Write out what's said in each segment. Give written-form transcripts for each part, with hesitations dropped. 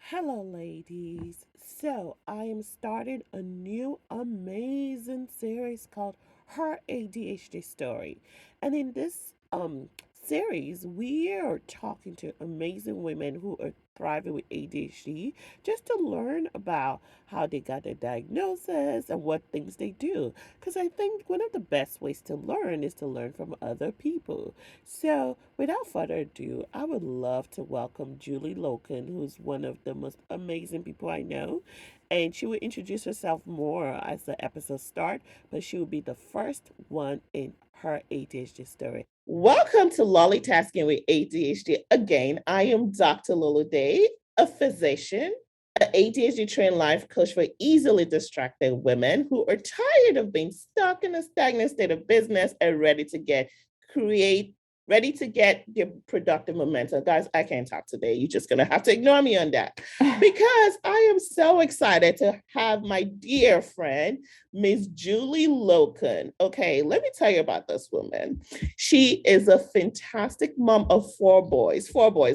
Hello, ladies. So, I am starting a new amazing series called Her ADHD Story. And in this series, we are talking to amazing women who are thriving with ADHD just to learn about how they got their diagnosis and what things they do. Because I think one of the best ways to learn is to learn from other people. So, without further ado, I would love to welcome Julie Lokan, who's one of the most amazing people I know. And she will introduce herself more as the episode start, but she will be the first one in her ADHD story. Welcome to Lollytasking with ADHD. Again, I am Dr. Lulu Day, a physician, an ADHD trained life coach for easily distracted women who are tired of being stuck in a stagnant state of business and create ready to get your productive momentum. Guys, I can't talk today. You're just going to have to ignore me on that because I am so excited to have my dear friend, Miss Julie Lokan. Okay, let me tell you about this woman. She is a fantastic mom of four boys,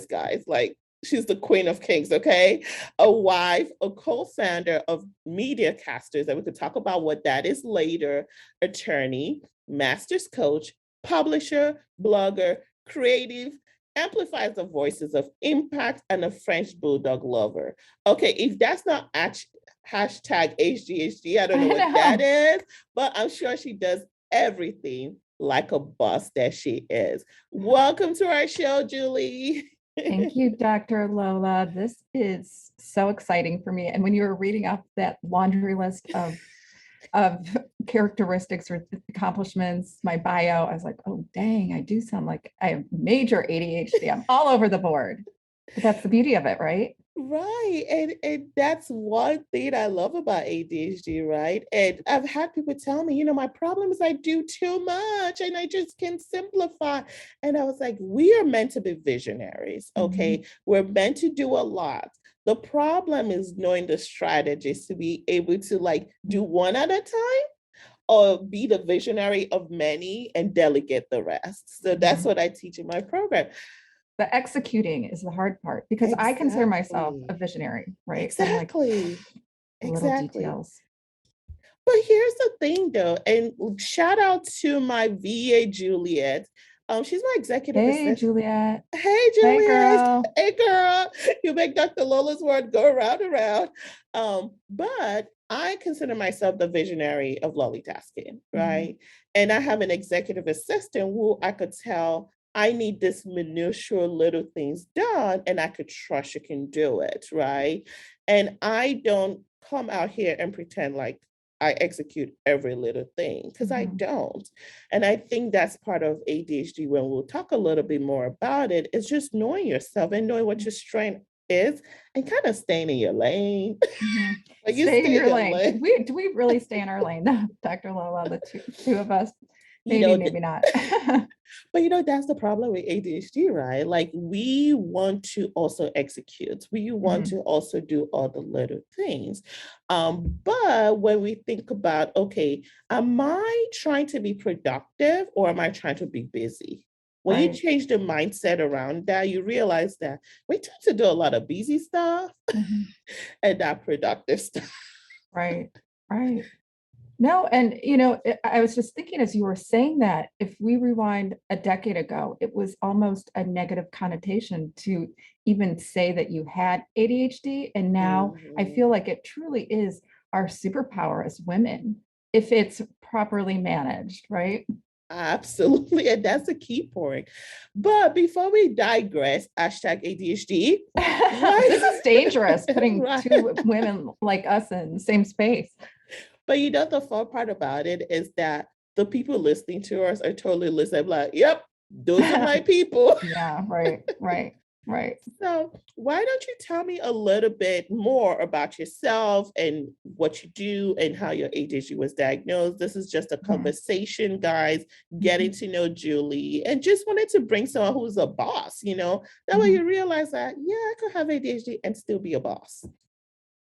guys. Like, she's the queen of kings, okay? A wife, a co-founder of Media Casters, and we could talk about what that is later, attorney, master's coach, publisher, blogger, creative, amplifies the voices of impact, and a French bulldog lover. Okay, if that's not hashtag HGHG, I don't know what that is, but I'm sure she does everything like a boss that she is. Welcome to our show, Julie. Thank you, Dr. Lola. This is so exciting for me. And when you were reading off that laundry list of characteristics or accomplishments, my bio, I was like, oh dang, I do sound like I have major ADHD. I'm all over the board. But that's the beauty of it, right? Right. And that's one thing I love about ADHD, right? And I've had people tell me, my problem is I do too much and I just can't simplify. And I was like, we are meant to be visionaries, okay? We're meant to do a lot. The problem is knowing the strategies to be able to like do one at a time or be the visionary of many and delegate the rest. So that's what I teach in my program. The executing is the hard part because I consider myself a Exactly. visionary, right? So I'm like Exactly. the little Exactly. details. But here's the thing though, and shout out to my VA Juliet. She's my executive Hey, assistant. Juliet. Hey Hey, Juliet. girl. Hey girl. You make Dr. Lola's word go around and around. But I consider myself the visionary of multitasking, right? And I have an executive assistant who I could tell I need this minutiae little things done, and I could trust you can do it, right? And I don't come out here and pretend like I execute every little thing because I don't. And I think that's part of ADHD when we'll talk a little bit more about it. It's just knowing yourself and knowing what your strength is and kind of staying in your lane. Like you Stay in stay in your your lane. lane. Do we really stay in our lane, Dr. Lola, the two of us? You Maybe, know, maybe not. but that's the problem with ADHD, right? Like we want to also execute. We want to also do all the little things. But when we think about, okay, am I trying to be productive or am I trying to be busy? When you Right. change the mindset around that, you realize that we tend to do a lot of busy stuff and not productive stuff. Right. Right. No, and I was just thinking as you were saying that if we rewind a decade ago, it was almost a negative connotation to even say that you had ADHD. And now I Mhm. feel like it truly is our superpower as women if it's properly managed, right? Absolutely. And that's the key point. But before we digress, hashtag ADHD, This right? is dangerous putting Right. two women like us in the same space. But the fun part about it is that the people listening to us are totally listening, like, yep, those are my people. Yeah, right, right, right. So, why don't you tell me a little bit more about yourself and what you do and how your ADHD was diagnosed? This is just a conversation, guys, getting to know Julie, and just wanted to bring someone who's a boss, That way you realize that, yeah, I could have ADHD and still be a boss.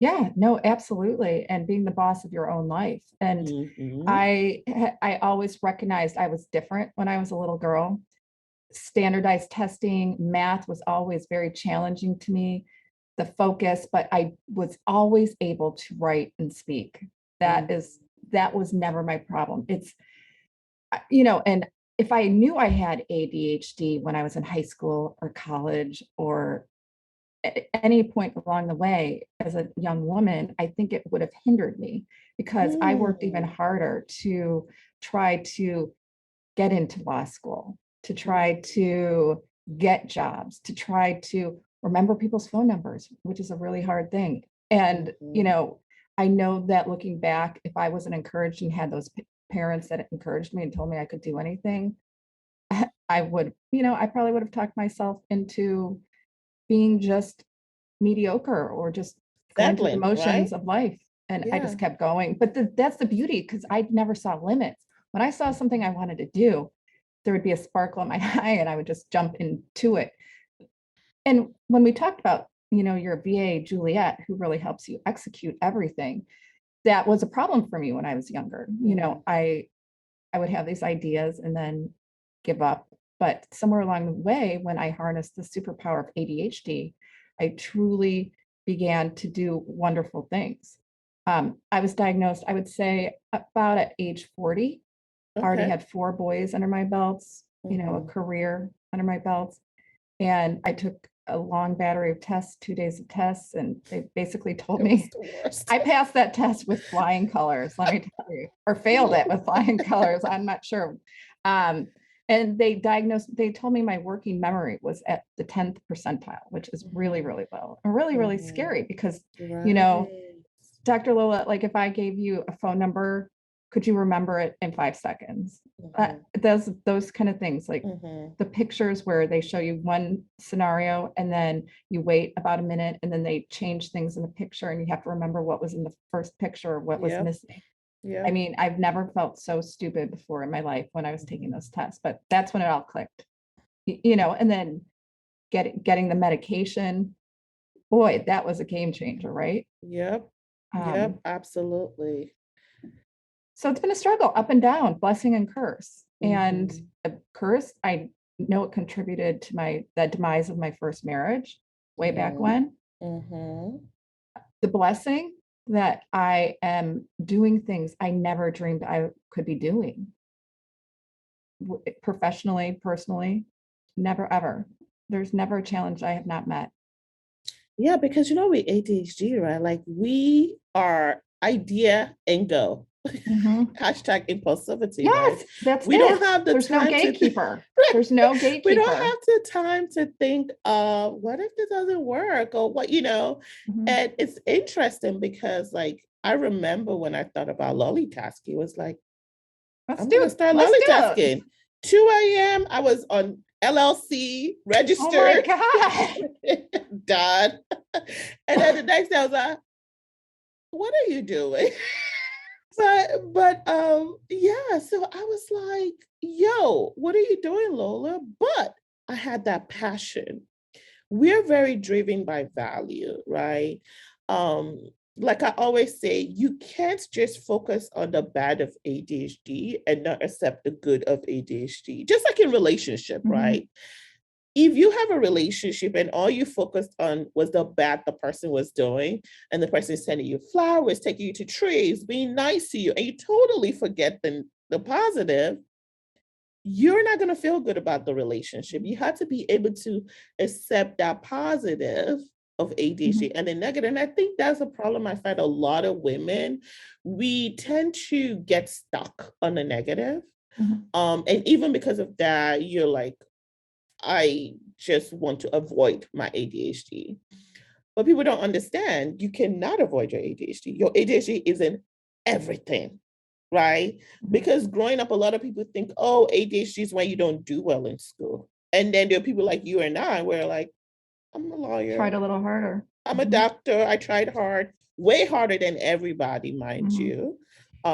Yeah, no, absolutely. And being the boss of your own life. And Mm-hmm. I always recognized I was different when I was a little girl. Standardized testing, math was always very challenging to me. the focus, but I was always able to write and speak. Mm. That was never my problem. And if I knew I had ADHD when I was in high school or college or at any point along the way as a young woman, I think it would have hindered me because I worked even Mm. harder to try to get into law school, to try to get jobs, to try to remember people's phone numbers, which is a really hard thing. And, Mhm. I know that looking back, if I wasn't encouraged and had those parents that encouraged me and told me I could do anything, I probably would have talked myself into being just mediocre or just going through the Settling, right? motions of life. And I Yeah. just kept going. But that's the beauty because I never saw limits. When I saw something I wanted to do, there would be a sparkle in my eye and I would just jump into it. And when we talked about, your VA, Juliet, who really helps you execute everything, that was a problem for me when I was younger. Mm. I would have these ideas and then give up. But somewhere along the way, when I harnessed the superpower of ADHD, I truly began to do wonderful things. I was diagnosed, I would say, about at age 40. Already Okay. had 4 boys under my belts, a Mm-hmm. career under my belts. And I took a long battery of tests, 2 days of tests, and they basically told It was me the worst. I passed that test with flying colors, let me tell you, or failed it with flying colors. I'm not sure. Um, and they told me my working memory was at the 10th percentile, which is really, Mhm. really low and really, really Mhm. scary because, you know, Right. Dr. Lola, like if I gave you a phone number, could you remember it in 5 seconds? Mhm. Those kind of things, like Mhm. the pictures where they show you one scenario and then you wait about a minute and then they change things in the picture and you have to remember what was in the first picture or what was Yep. missing. I Yep. mean, I've never felt so stupid before in my life when I was taking those tests, but that's when it all clicked. And then getting the medication, boy, that was a game changer, right? Yep. Yep. Um, Absolutely. so it's been a struggle up and down, blessing and curse. And Mhm. a curse, I know it contributed to the demise of my first marriage way back Mhm. when. Mhm. The blessing that I am doing things I never dreamed I could be doing professionally, personally, never ever. There's never a challenge I have not met. Yeah, because with ADHD, right? Like we are idea and go. Mhm. Hashtag impulsivity, right? Yes, that's We don't it. have the There's no time to gatekeeper. There's no we don't gatekeeper. have the time to think, what if this doesn't work? Or what? Mhm. And it's interesting because like I remember when I thought about lollitasking, it was like, Let's I'm do gonna it. start Let's do it. lollitasking. 2 a.m. I was on LLC Oh my registered, God. done. And then the next day I was like, what are you doing? But yeah, so I was like, yo, what are you doing, Lola? But I had that passion. We're very driven by value, right? Um, like I always say, you can't just focus on the bad of ADHD and not accept the good of ADHD. Just like in relationship, Mhm. right? If you have a relationship and all you focused on was the bad the person was doing, and the person is sending you flowers, taking you to trees, being nice to you, and you totally forget the positive, you're not going to feel good about the relationship. You have to be able to accept that positive of Mhm. ADHD and the negative. And I think that's a problem I find a lot of women. We tend to get stuck on the negative. Mhm. And even because of that, you're like, I just want to avoid my ADHD. But people don't understand you cannot avoid your ADHD. Your ADHD is in everything, right? Mhm. Because growing up, a lot of people think, oh, ADHD is when you don't do well in school. And then there are people like you and I where like, I'm a Tried lawyer, a little harder. I'm a Mhm. doctor, I tried hard, way harder than everybody, mind Mhm. you.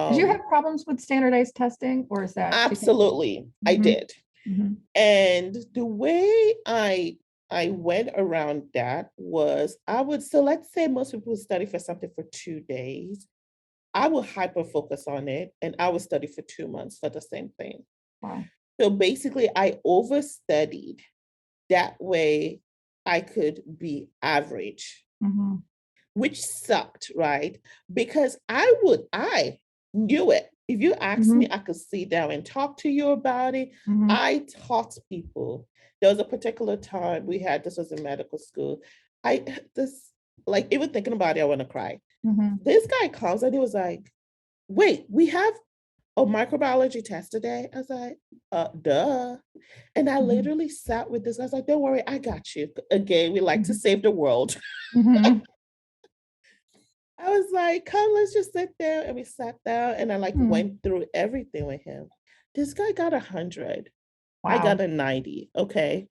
Did you Um, have problems with standardized testing, or is that because? Absolutely, I Mhm. did. Mhm. And the way I went around that was I would so let's say most people study for something for 2 days. I will hyper focus on it and I would study for 2 months for the same thing. Wow. So basically I overstudied that way I could be average. Mhm. which sucked, right? Because I knew it. If you asked me, Mhm. I could sit down and talk to you about it. Mhm. I taught people. There was a particular time we had, this was in medical school. I, this, like, even thinking about it, I want to cry. Mhm. This guy comes and he was like, wait, we have a microbiology test today. I was like, duh. And I Mhm. literally sat with this. I was like, don't worry, I got you. Again, we like to Mhm. save the world. Mhm. I was like, come, let's just sit there. And we sat down and I like Mhm. went through everything with him. This guy got 100. I got Wow. a 90. Okay.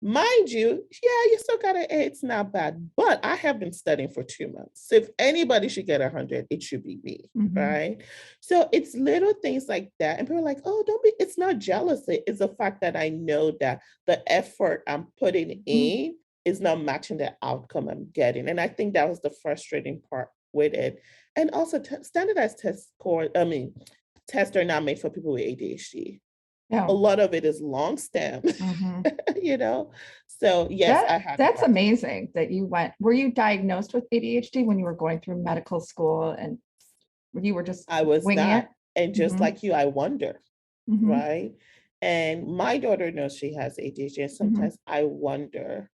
Mind you, yeah, you still got an A. It's not bad. But I have been studying for 2 months. So if anybody should get 100, it should be me. Mhm. Right. So it's little things like that. And people are like, oh, don't be, it's not jealousy. It's the fact that I know that the effort I'm putting Mhm. in is not matching the outcome I'm getting. And I think that was the frustrating part with it. And also standardized test score, I mean, tests are not made for people with ADHD. A Yeah. lot of it is long stem, Mhm. you know? So yes, I had a That's hard time. amazing that you went. Were you diagnosed with ADHD when you were going through medical school and you were just I was winging it? not. And just Mhm. like you, I wonder, Mhm. right? And my daughter knows she has ADHD, and Mhm. sometimes I wonder.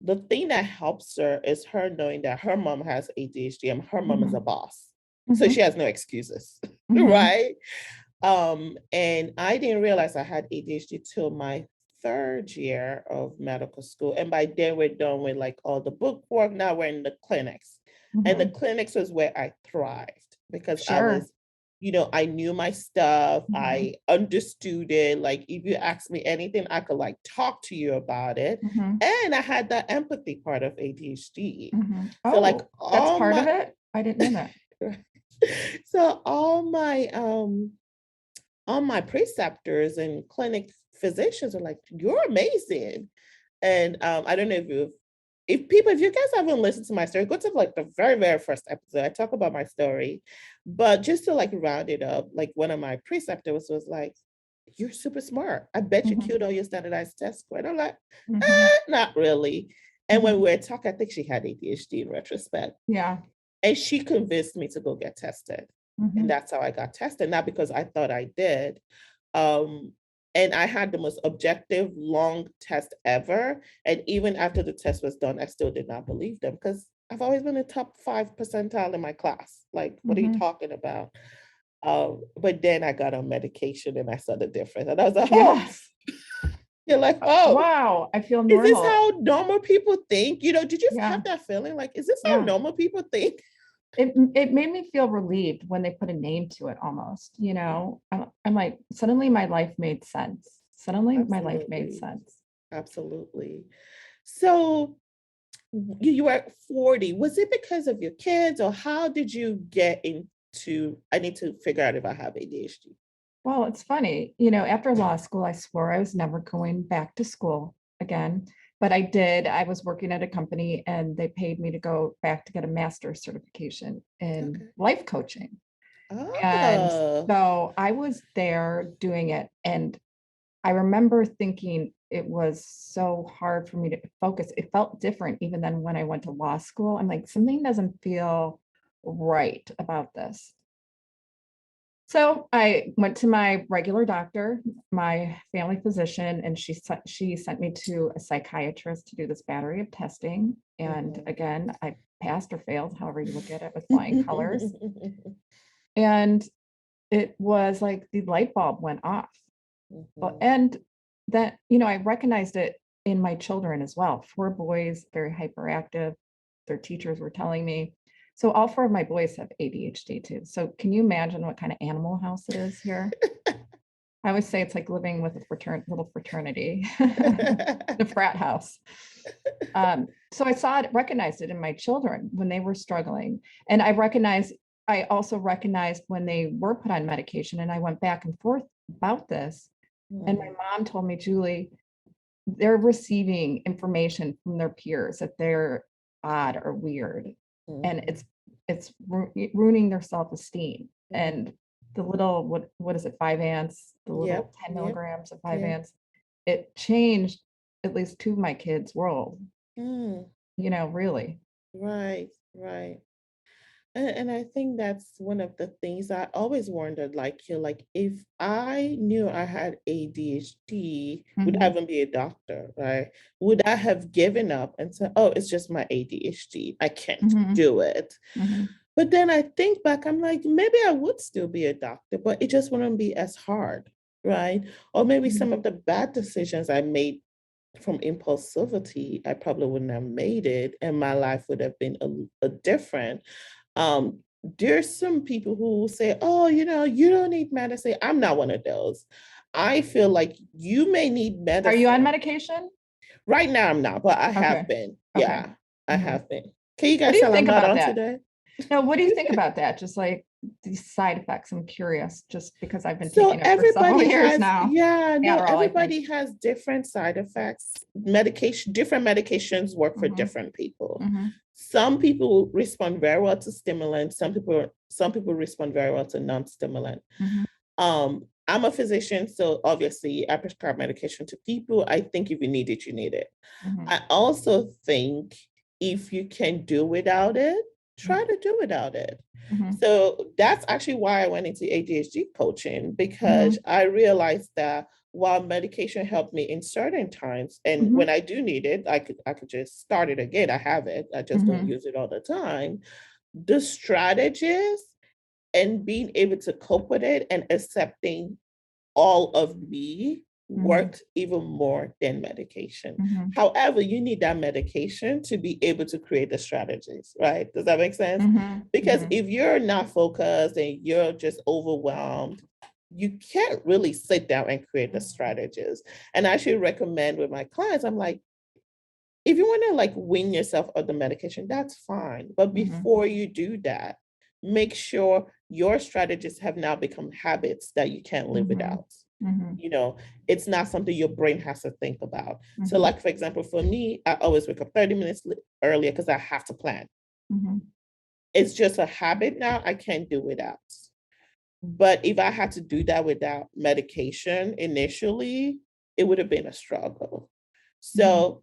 The thing that helps her is her knowing that her mom has ADHD and her mom is a Mhm. boss. So she Mhm. has no excuses, Mhm. right? And I didn't realize I had ADHD till my third year of medical school. And by then we're done with like all the book work. Now we're in the clinics. And the Mhm. clinics was where I thrived because I Sure. was, I knew my stuff. Mhm. I understood it. Like if you ask me anything, I could like talk to you about it. Mhm. And I had the empathy part of ADHD. Mhm. So like Oh, that's all part of my it? I didn't know that. so all my preceptors and clinic physicians are like, "You're amazing." And I don't know if you guys haven't listened to my story, go to like the very, very first episode. I talk about my story. But just to like round it up, like one of my preceptors was like, you're super smart. I bet you Mhm. killed all your standardized test score. And I'm like, Mhm. not really. And when Mhm. we were talking, I think she had ADHD in retrospect. Yeah. And she convinced me to go get tested. And Mhm. that's how I got tested, not because I thought I did. Um, and I had the most objective, long test ever. And even after the test was done, I still did not believe them because I've always been a top 5 percentile in my class. Like, what are you Mhm. talking about? But then I got on medication and I saw the difference. And I was like, oh, Yes. you're like, oh, Wow, I feel is this normal. how normal people think? Did you have Yeah. that feeling? Like, is this how Yeah. normal people think? It made me feel relieved when they put a name to it almost, you know. I'm like, suddenly my life made sense. Suddenly my life made Absolutely. sense. Absolutely. So you were at 40. Was it because of your kids or how did you get into I need to figure out if I have ADHD? Well, it's funny, you know, after law school, I swore I was never going back to school again, but I did. I was working at a company and they paid me to go back to get a master's certification in Okay. life coaching. And Oh. so I was there doing it. And I remember thinking it was so hard for me to focus. It felt different even than when I went to law school. I'm like, something doesn't feel right about this. So I went to my regular doctor, my family physician, and she sent me to a psychiatrist to do this battery of testing. And Mhm. again, I passed or failed, however you look at it, with flying colors. And it was like the light bulb went off. Well, Mhm. and that, you know, I recognized it in my children as well. 4 boys, very hyperactive. Their teachers were telling me. So all 4 of my boys have ADHD too. So can you imagine what kind of animal house it is here? I always say it's like living with a little fraternity, the frat house. So I saw it, recognized it in my children when they were struggling. And I also recognized when they were put on medication, and I went back and forth about this. And my Mhm. mom told me, Julie, they're receiving information from their peers that they're odd or weird, and Mhm. it's ruining their self-esteem. Mhm. And the little what is it, 5 ants, the Yep. little 10 Yep. milligrams of 5 Yep. ants, it changed at least 2 of my kids' world, Mm. you know, really. Right, right. And I think that's one of the things I always wondered, like, you like, if I knew I had ADHD, would I Mhm, even be a doctor, right? Would I have given up and said, oh, it's just my ADHD. I can't mhm, do it. mhm, But then I think back, I'm like, maybe I would still be a doctor, but it just wouldn't be as hard, right? Or maybe mhm. some of the bad decisions I made from impulsivity, I probably wouldn't have made it, and my life would have been a different. Um, there's some people who say, "Oh, you don't need medicine." I'm not one of those. I feel like you may need Are you on medicine. medication? Right now, I'm not, but I have Okay, been. okay. Yeah, I Mhm. have been. Can you What do guys you tell I'm think not about on that? today? No, what do you think about that? Just like these side effects. I'm curious, just because I've been So taking it for several everybody years has, now. yeah, no, Adderall, I think. everybody has different side effects. Medication, different medications work for Hmm. different people. Hmm. Some people respond very well to stimulants. Some people respond very well to non-stimulant. Hmm. I'm a physician, so obviously I prescribe medication to people. I think if you need it, you need it. Hmm. I also think if you can do without it, try to do without it. Hmm. So that's actually why I went into ADHD coaching, because Hmm. I realized that while medication helped me in certain times, and Hmm. when I do need it, I could just start it again. I have it. I just don't Hmm. use it all the time. The strategies and being able to cope with it and accepting all of me Hmm. worked even more than medication. Hmm. However, you need that medication to be able to create the strategies, right? Does that make sense? Hmm. Because Hmm. if you're not focused and you're just overwhelmed, you can't really sit down and create the strategies. And I should recommend with my clients, I'm like, if you want to like wean yourself of the medication, that's fine. But Hmm. before you do that, make sure your strategies have now become habits that you can't live Hmm. without. Hmm. You know, it's not something your brain has to think about. So, Hmm. like for example, for me, I always wake up 30 minutes earlier because I have to plan. Hmm. It's just a habit now. I can't do without. But if I had to do that without medication initially, it would have been a struggle. Hmm. So,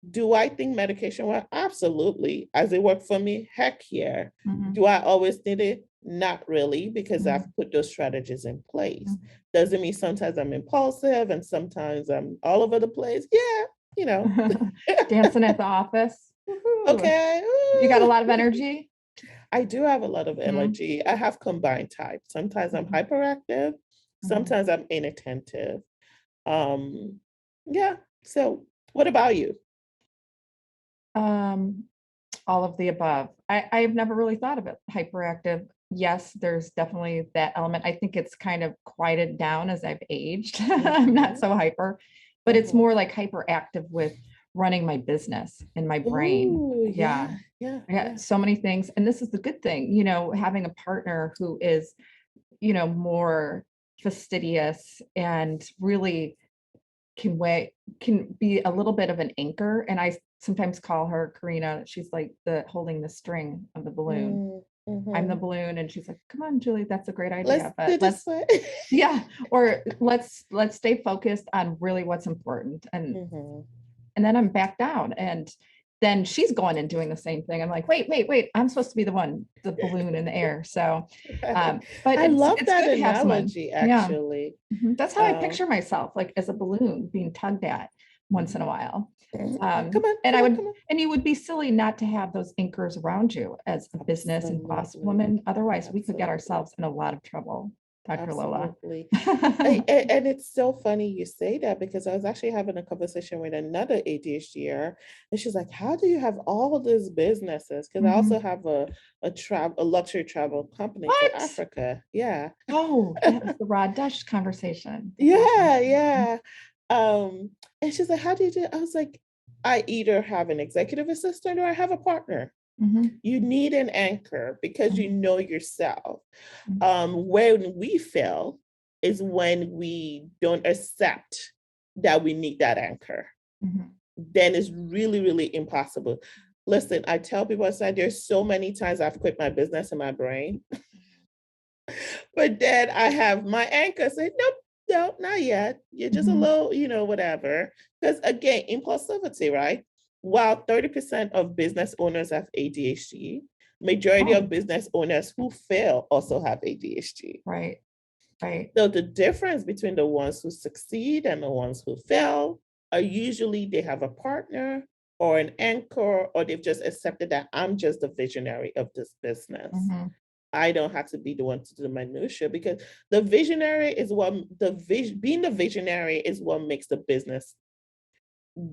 do I think medication will? Absolutely. As it worked for me, heck yeah. Hmm. Do I always need it? Not really, because I've Hmm. put those strategies in place. Does it mean sometimes I'm impulsive and sometimes I'm all over the place? Yeah, you know. Dancing at the office. Woohoo. Okay. You got a lot of energy? I do have a lot of Hmm. energy. I have combined types. Sometimes I'm Hmm. hyperactive, Hmm. sometimes I'm inattentive. Um, yeah. So, what about you? Um, all of the above. I've never really thought of it. Hyperactive. Yes, there's definitely that element. I think it's kind of quieted down as I've aged. I'm not Mm-hmm. so hyper, but it's Mm-hmm. more like hyperactive with running my business in my brain. Oh, Yeah. yeah, yeah, I got yeah. so many things. And this is the good thing, having a partner who is, more fastidious and really can be a little bit of an anchor. And I sometimes call her Karina. She's like the holding the string of the balloon. I'm the Mm-hmm. balloon, and she's like, "Come on, Julie, that's a great Let's idea, but do this let's way. yeah, or let's stay focused on really what's important." Mm-hmm. And then I'm back down, and then she's going and doing the same thing. I'm like, "Wait, wait, wait! I'm supposed to be the balloon in the air." So, but I love it's that good to have someone. analogy, Yeah. actually. Mhm. That's how I Um, picture myself, like as a balloon being tugged at once in a while. come on, And come I on, would, come on. and you would be silly not to have those anchors around you as a business and boss Absolutely. woman. Otherwise, we could get Absolutely. ourselves in a lot of trouble, Dr. Lola. Absolutely. And it's so funny you say that, because I was actually having a conversation with another ADHDer, and she's like, "How do you have all of these businesses?" Because I also Mhm. have a luxury travel company to What? Africa. Yeah. Oh, that was the raw Dutch conversation. That's awesome. Yeah, Mhm. yeah. Um, and she's like, "How do you do it?" I was like, "I either have an executive assistant or I have a partner. Mhm. You need an anchor because you Mhm. know yourself. Mhm. When we fail is when we don't accept that we need that anchor. Mhm. Then it's really, really impossible. Listen, I tell people, I said, there's so many times I've quit my business in my brain, but then I have my anchor say, nope, no, not yet. You're just a Mhm. little, whatever. Because again, impulsivity, right? while 30% of business owners have ADHD, majority Oh, of business owners who fail also have ADHD. right, right. So the difference between the ones who succeed and the ones who fail are usually they have a partner or an anchor, or they've just accepted that I'm just the visionary of this business. Hmm. I don't have to be the one to do the minutia, because the visionary is what the vision being the visionary is what makes the business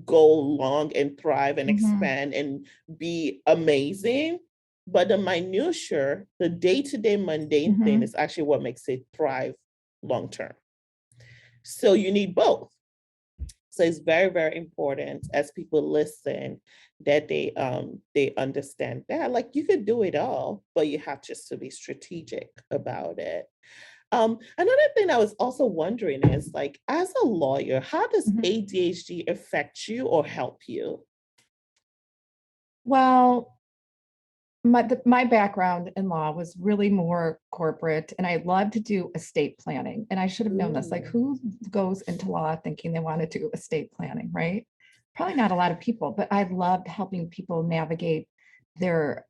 go long and thrive and Hmm. expand and be amazing. But the minutia, the day-to-day mundane thing Hmm. is actually what makes it thrive long term. So you need both. So it's very, very important as people listen that they understand that, like, you could do it all, but you have just to be strategic about it. Another thing I was also wondering is, like, as a lawyer, how does Hmm. ADHD affect you or help you? Well, my background in law was really more corporate, and I love to do estate planning. And I should have known this. Like, Ooh, who goes into law thinking they want to do estate planning, right? Probably not a lot of people, but I loved helping people navigate their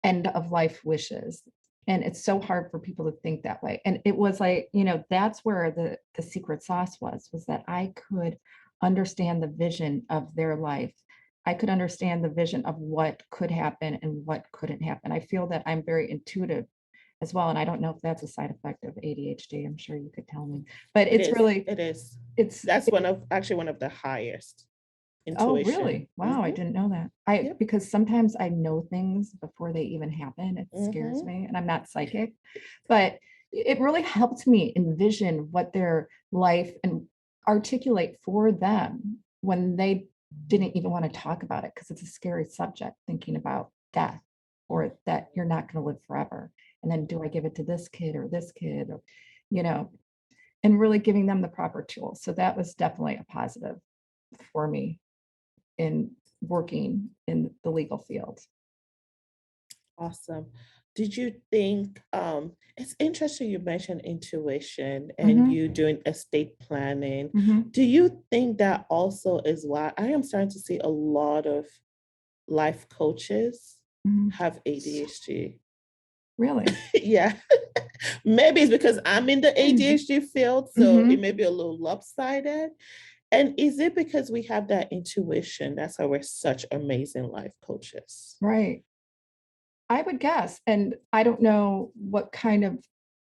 end of life wishes. And it's so hard for people to think that way. And it was like, that's where the secret sauce was that I could understand the vision of their life. I could understand the vision of what could happen and what couldn't happen. I feel that I'm very intuitive as well. And I don't know if that's a side effect of ADHD. I'm sure you could tell me. But it it's is. really, It is. it's That's one of the highest Oh, intuition. really? Wow, I Mm-hmm. didn't know that. I Yep. because sometimes I know things before they even happen. It scares Mm-hmm. me, and I'm not psychic, but it really helped me envision what their life and articulate for them when they didn't even want to talk about it because it's a scary subject, thinking about death or that you're not going to live forever. And then do I give it to this kid or this kid or, you know, and really giving them the proper tools. So that was definitely a positive for me in working in the legal field. Awesome. Did you think it's interesting you mentioned intuition and Mhm, you doing estate planning. mhm, Do you think that also is why I am starting to see a lot of life coaches mhm. have ADHD? Really? Yeah. Maybe it's because I'm in the ADHD field, so it Mhm, may be a little lopsided. And is it because we have that intuition? That's why we're such amazing life coaches. right. I would guess, and I don't know what kind of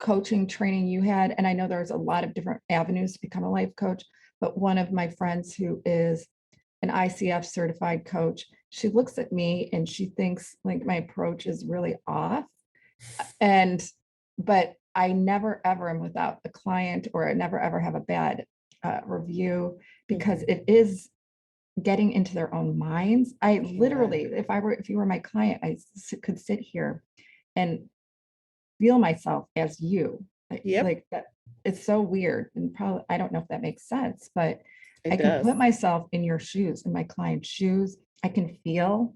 coaching training you had, and I know there's a lot of different avenues to become a life coach, but one of my friends who is an ICF certified coach, she looks at me and she thinks like my approach is really off. And but I never ever am without a client or I never ever have a bad review because Mhm. it is getting into their own minds. I Yeah, literally, if you were my client, could sit here and feel myself as you. yep, Like that, it's so weird. And probably, I don't know if that makes sense, but I it can put does. myself in your shoes, in my client's shoes. I can feel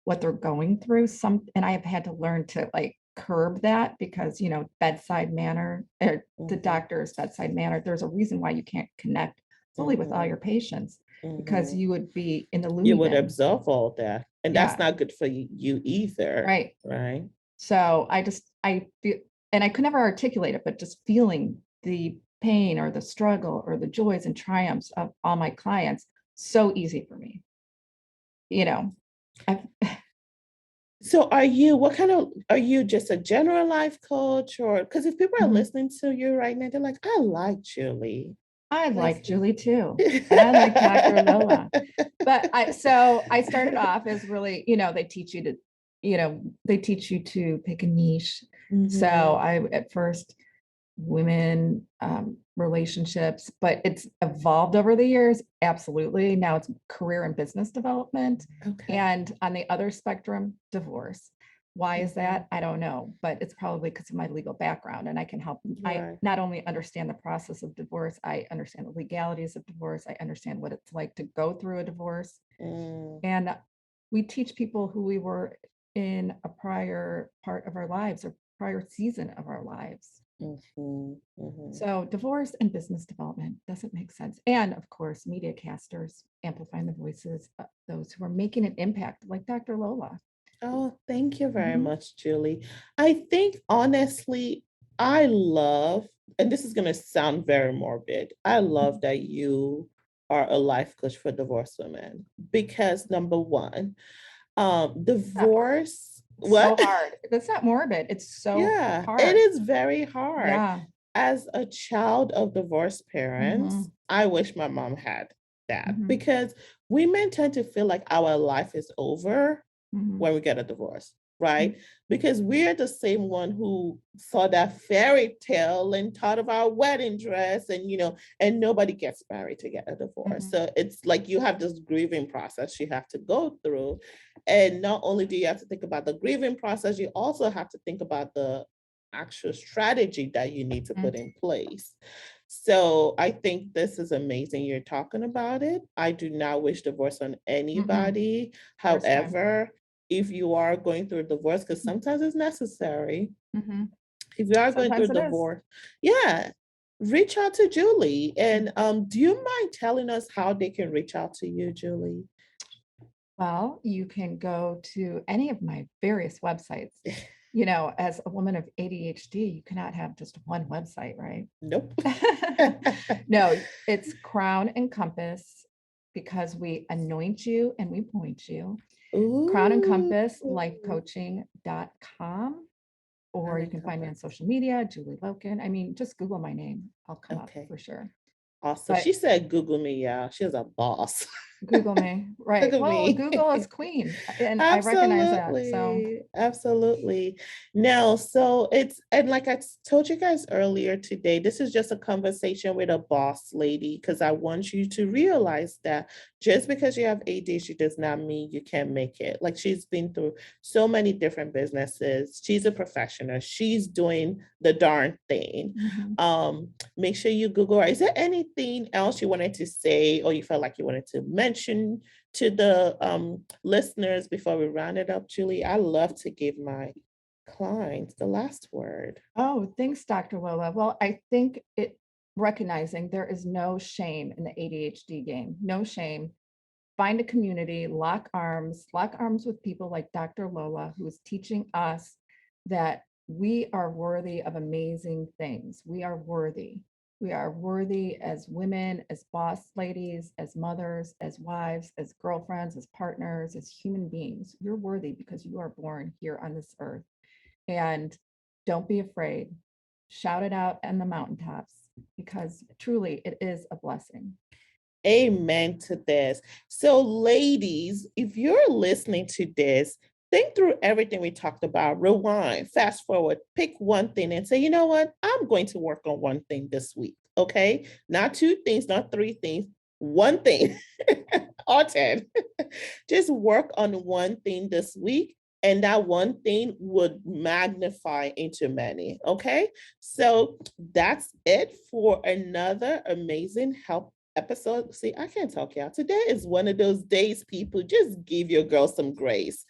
what they're going through. And I have had to learn to like curb that because, bedside manner, or the Mhm, doctor's bedside manner, there's a reason why you can't connect fully with all mhm, your patients because mhm. you would be in the You loony would bin. absorb all that, and that's Yeah, not good for you either, right. right? So I feel, and I could never articulate it, but just feeling the pain or the struggle or the joys and triumphs of all my clients, so easy for me. You know, I've, So are you just a general life coach, or because if people are Mhm. listening to you right now, they're like, I like Julie. I Let's like Julie too, and I like Dr. Lola. But I started off as really, they teach you to pick a niche. So Mhm, I at first women relationships, but it's evolved over the years. Absolutely. Now it's career and business development. okay. And on the other spectrum, divorce. Why is Mhm, that? I don't know, but it's probably because of my legal background and I can help. I right. not only understand the process of divorce, I understand the legalities of divorce. I understand what it's like to go through a divorce. Mm, And we teach people who we were in a prior part of our lives or prior season of our lives. Mm-hmm. Mm-hmm. So divorce and business development doesn't make sense. And of course, media casters amplifying the voices of those who are making an impact, like Dr. Lola. Oh, thank you very Mhm. much, Julie. I think honestly, I love, and this is going to sound very morbid, I love that you are a life coach for divorced women because number one, Not morbid. divorce, It's so what? hard. That's not morbid. It's so Yeah, it hard. is very hard. Yeah. As a child of divorced parents, Hmm. I wish my mom had that Hmm. because women tend to feel like our life is over Hmm. when we get a divorce, right? Because we're the same one who saw that fairy tale and thought of our wedding dress and and nobody gets married to get a divorce. Hmm. So it's like you have this grieving process you have to go through. And not only do you have to think about the grieving process, you also have to think about the actual strategy that you need to put in place. So I think this is amazing you're talking about it. I do not wish divorce on Hmm. anybody. Worst time. However, if you are going through a divorce, because sometimes it's necessary, Hmm. if you are going through Sometimes a it is. divorce, yeah, reach out to Julie. And do you mind telling us how they can reach out to you, Julie? Well, you can go to any of my various websites. You know, as a woman of ADHD, you cannot have just one website, right? Nope. No, it's Crown and Compass because we anoint you and we point you. Crown and Ooh. Compass lifecoaching.com, or you Running can find me on compass. social media, Julie Lokan. I mean, just Google my name. I'll come up Okay. for sure. Awesome. But She said Google me, yeah. She's a boss. Google me. Look Right. at Well, me. Google is queen, and I recognize that. So, Absolutely. Absolutely. No, so it's, and like I told you guys earlier today, this is just a conversation with a boss lady because I want you to realize that just because you have ADHD does not mean you can't make it. Like she's been through so many different businesses. She's a professional. She's doing the darn thing. mhm. Make sure you Google her. Is there anything else you wanted to say or you felt like you wanted to mention to the listeners before we round it up, Julie? I love to give my clients the last word. Oh, thanks, Dr. Lola. Well, I think it recognizing there is no shame in the ADHD game, no shame. Find a community, lock arms with people like Dr. Lola, who is teaching us that we are worthy of amazing things. We are worthy. We are worthy as women, as boss ladies, as mothers, as wives, as girlfriends, as partners, as human beings. You're worthy because you are born here on this earth. And don't be afraid. Shout it out on the mountaintops because truly it is a blessing. Amen to this. So, ladies, if you're listening to this, think through everything we talked about, rewind, fast forward, pick one thing and say, you know what? I'm going to work on one thing this week. Okay. Not two things, not three things, one thing or 10. Just work on one thing this week. And that one thing would magnify into many. Okay. So that's it for another amazing help episode. See, I can't talk, y'all. Today is one of those days, people. Just give your girl some grace.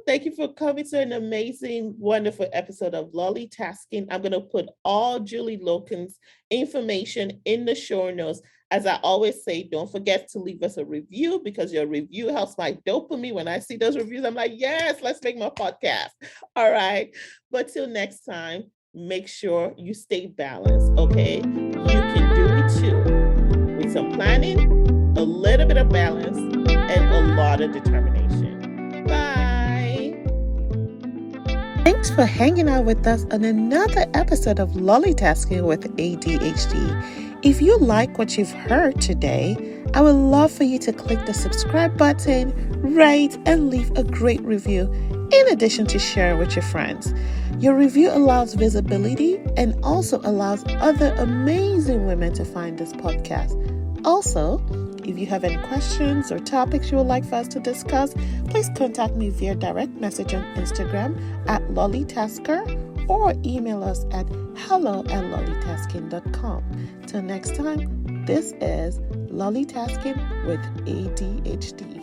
Thank you for coming to an amazing, wonderful episode of Lolly Tasking. I'm going to put all Julie Lokan's information in the show notes. As I always say, don't forget to leave us a review because your review helps my dopamine. When I see those reviews, I'm like, yes, let's make my podcast. All right. But till next time, make sure you stay balanced, okay? You can do it too with some planning, a little bit of balance, and a lot of determination. Bye. Thanks for hanging out with us on another episode of Lollytasking with ADHD. If you like what you've heard today, I would love for you to click the subscribe button, rate, and leave a great review, in addition to share with your friends. Your review allows visibility and also allows other amazing women to find this podcast. Also, if you have any questions or topics you would like for us to discuss, please contact me via direct message on Instagram at lollytasker or email us at hello@lollytasking.com. Till next time, this is Lollytasking with ADHD.